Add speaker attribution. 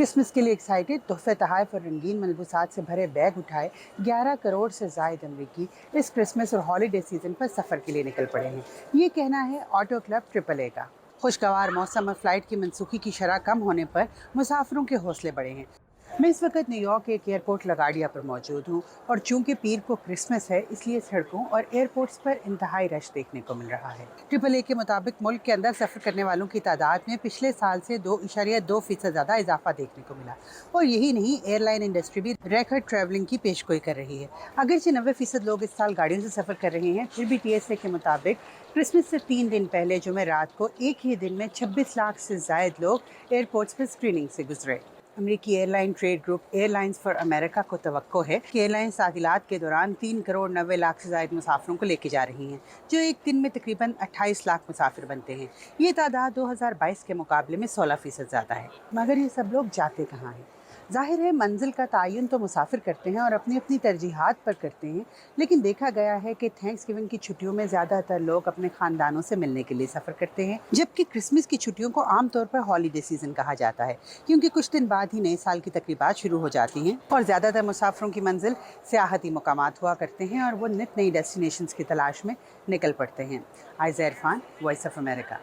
Speaker 1: Christmas के लिए excited, तोहफे तोहफ़ और रंगीन मलबूसात से भरे बैग उठाए 11 करोड़ से ज़ायद अमरीकी इस क्रिसमस और हॉलीडे सीजन पर सफ़र के लिए निकल पड़े हैं। ये कहना है ऑटो क्लब AAA का। खुशगवार मौसम और फ्लाइट की मनसूखी की शरह कम होने पर मुसाफिरों के हौसले बढ़े हैं। मैं इस वक्त न्यूयॉर्क के एक एयरपोर्ट लगाडिया पर मौजूद हूँ और चूंकि पीर को क्रिसमस है, इसलिए सड़कों और एयरपोर्ट्स पर इंतहाई रश देखने को मिल रहा है। AAA के मुताबिक मुल्क के अंदर सफ़र करने वालों की तादाद में पिछले साल से 2.2% ज़्यादा इजाफा देखने को मिला। और यही नहीं, एयरलाइन इंडस्ट्री भी रिकॉर्ड ट्रैवलिंग की पेशगोई कर रही है। अगरचे 90% लोग इस साल गाड़ियों से सफ़र कर रहे हैं, फिर भी TSA के मुताबिक क्रिसमस से 3 दिन पहले जुमे रात को एक ही दिन में 26 लाख से ज़ायद लोग एयरपोर्ट्स पर स्क्रीनिंग से गुजरे। अमेरिकी airline trade group airlines for America को तवक्को है कि एयरलाइंस ताक़ीलात के दौरान 3 करोड़ 90 लाख से ज़ायद मुसाफिरों को लेके जा रही हैं, जो एक दिन में तकरीबन 28 लाख मुसाफिर बनते हैं। ये तादाद 2022 के मुकाबले में 16% ज़्यादा है। मगर ये सब लोग जाते कहाँ हैं? ज़ाहिर है, मंजिल का तयन तो मुसाफिर करते हैं और अपनी अपनी तरजीहात पर करते हैं, लेकिन देखा गया है कि थैंक्स गिविंग की छुट्टियों में ज़्यादातर लोग अपने ख़ानदानों से मिलने के लिए सफ़र करते हैं, जबकि क्रिसमस की छुट्टियों को आमतौर पर हॉलीडे सीज़न कहा जाता है, क्योंकि कुछ दिन बाद ही नए साल की तकरीबात शुरू हो जाती हैं और ज़्यादातर मुसाफिरों की मंजिल सियाहती मकामात हुआ करते हैं और वो नित नई डेस्टिनेशंस की तलाश में निकल पड़ते हैं। Aiza Irfan, voice of America.